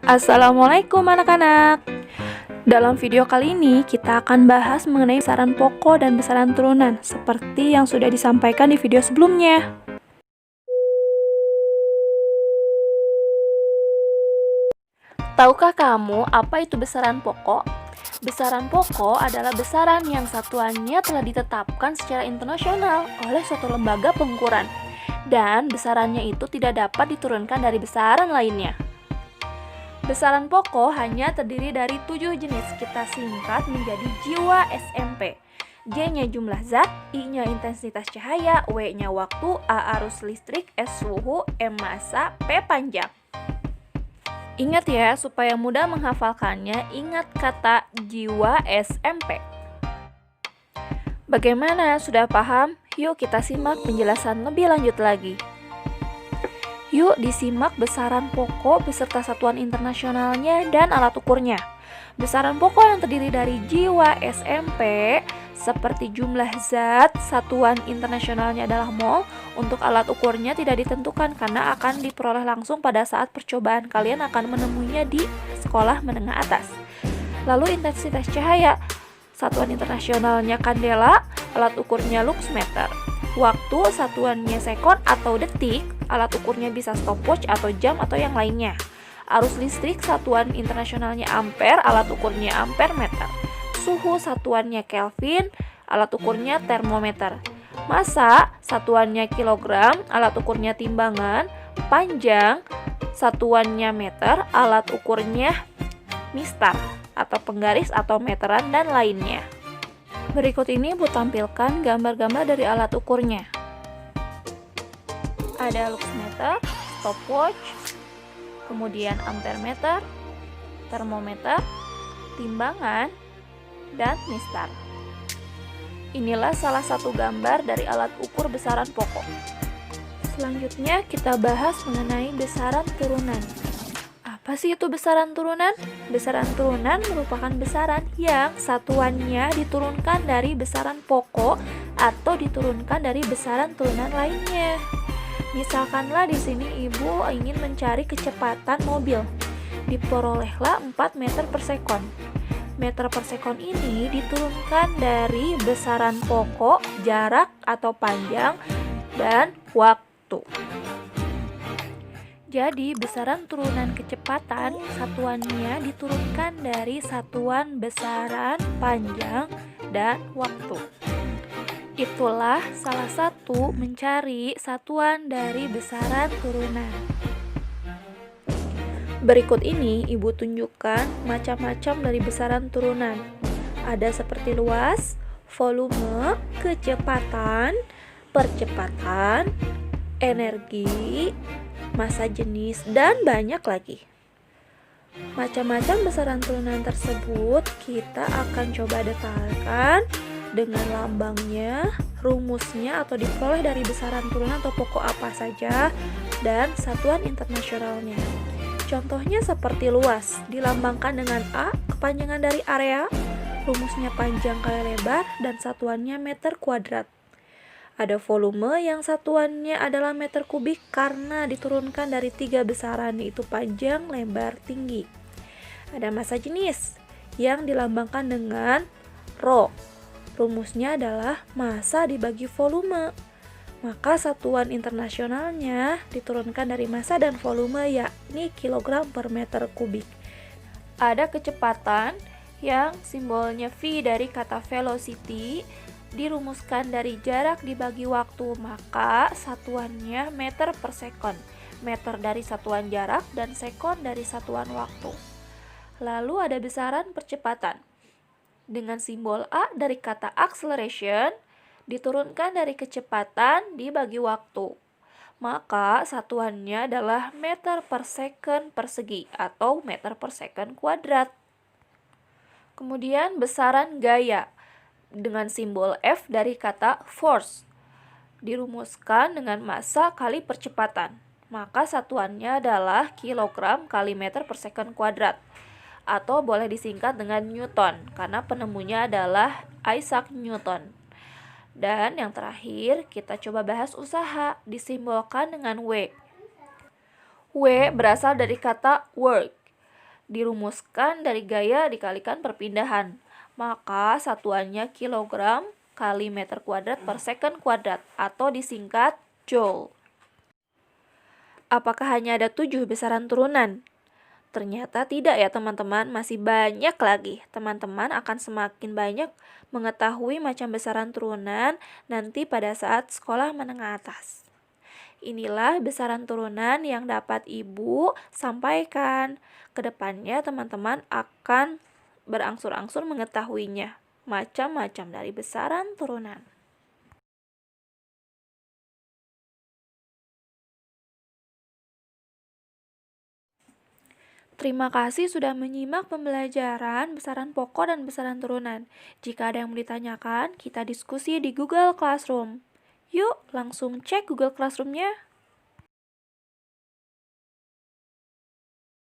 Assalamualaikum anak-anak. Dalam video kali ini kita akan bahas mengenai besaran pokok dan besaran turunan seperti yang sudah disampaikan di video sebelumnya. Tahukah kamu apa itu besaran pokok? Besaran pokok adalah besaran yang satuannya telah ditetapkan secara internasional oleh suatu lembaga pengukuran, dan besarannya itu tidak dapat diturunkan dari besaran lainnya. Besaran pokok hanya terdiri dari 7 jenis, kita singkat menjadi jiwa SMP. J-nya jumlah zat, I-nya intensitas cahaya, W-nya waktu, A arus listrik, S suhu, M massa, P panjang. Ingat ya, supaya mudah menghafalkannya, ingat kata jiwa SMP. Bagaimana, sudah paham? Yuk kita simak penjelasan lebih lanjut lagi. Yuk disimak besaran pokok beserta satuan internasionalnya dan alat ukurnya. Besaran pokok yang terdiri dari jiwa SMP seperti jumlah zat, satuan internasionalnya adalah mol. Untuk alat ukurnya tidak ditentukan karena akan diperoleh langsung pada saat percobaan kalian akan menemuinya di sekolah menengah atas. Lalu intensitas cahaya, satuan internasionalnya kandela, alat ukurnya luxmeter. Waktu, satuannya sekon atau detik, alat ukurnya bisa stopwatch atau jam atau yang lainnya. Arus listrik, satuan internasionalnya ampere, alat ukurnya ampere meter. Suhu, satuannya Kelvin, alat ukurnya termometer. Massa, satuannya kilogram, alat ukurnya timbangan. Panjang, satuannya meter, alat ukurnya mistar atau penggaris atau meteran dan lainnya. Berikut ini Ibu tampilkan gambar-gambar dari alat ukurnya. Ada luxmeter, stopwatch, kemudian ampere meter, termometer, timbangan, dan mistar. Inilah salah satu gambar dari alat ukur besaran pokok. Selanjutnya kita bahas mengenai besaran turunan. Apa sih itu besaran turunan? Besaran turunan merupakan besaran yang satuannya diturunkan dari besaran pokok atau diturunkan dari besaran turunan lainnya. Misalkanlah di sini Ibu ingin mencari kecepatan mobil. Diperolehlah 4 meter per sekon. Meter per sekon ini diturunkan dari besaran pokok, jarak atau panjang, dan waktu. Jadi, besaran turunan kecepatan satuannya diturunkan dari satuan besaran, panjang, dan waktu. Itulah salah satu mencari satuan dari besaran turunan. Berikut ini Ibu tunjukkan macam-macam dari besaran turunan. Ada seperti luas, volume, kecepatan, percepatan, energi, massa jenis, dan banyak lagi. Macam-macam besaran turunan tersebut kita akan coba detailkan dengan lambangnya, rumusnya atau diperoleh dari besaran turunan atau pokok apa saja, dan satuan internasionalnya. Contohnya seperti luas, dilambangkan dengan A, kepanjangan dari area, rumusnya panjang kali lebar, dan satuannya meter kuadrat. Ada volume yang satuannya adalah meter kubik karena diturunkan dari 3 besaran, yaitu panjang, lebar, tinggi. Ada massa jenis yang dilambangkan dengan Rho. Rumusnya adalah massa dibagi volume. Maka satuan internasionalnya diturunkan dari massa dan volume, yakni kilogram per meter kubik. Ada kecepatan yang simbolnya V dari kata velocity, dirumuskan dari jarak dibagi waktu, maka satuannya meter per sekon. Meter dari satuan jarak dan sekon dari satuan waktu. Lalu ada besaran percepatan dengan simbol A dari kata acceleration, diturunkan dari kecepatan dibagi waktu. Maka satuannya adalah meter per second persegi atau meter per second kuadrat. Kemudian besaran gaya dengan simbol F dari kata force, dirumuskan dengan massa kali percepatan. Maka satuannya adalah kilogram kali meter per second kuadrat. Atau boleh disingkat dengan Newton karena penemunya adalah Isaac Newton. Dan yang terakhir, kita coba bahas usaha, disimbolkan dengan W. W berasal dari kata work, Dirumuskan dari gaya dikalikan perpindahan. Maka satuannya kilogram kali meter kuadrat per second kuadrat atau disingkat joule. Apakah hanya ada 7 besaran turunan? Ternyata tidak ya teman-teman, masih banyak lagi. Teman-teman akan semakin banyak mengetahui macam besaran turunan nanti pada saat sekolah menengah atas. Inilah besaran turunan yang dapat Ibu sampaikan. Kedepannya teman-teman akan berangsur-angsur mengetahuinya. Macam-macam dari besaran turunan. Terima kasih sudah menyimak pembelajaran besaran pokok dan besaran turunan. Jika ada yang mau ditanyakan, kita diskusi di Google Classroom. Yuk, langsung cek Google Classroom-nya.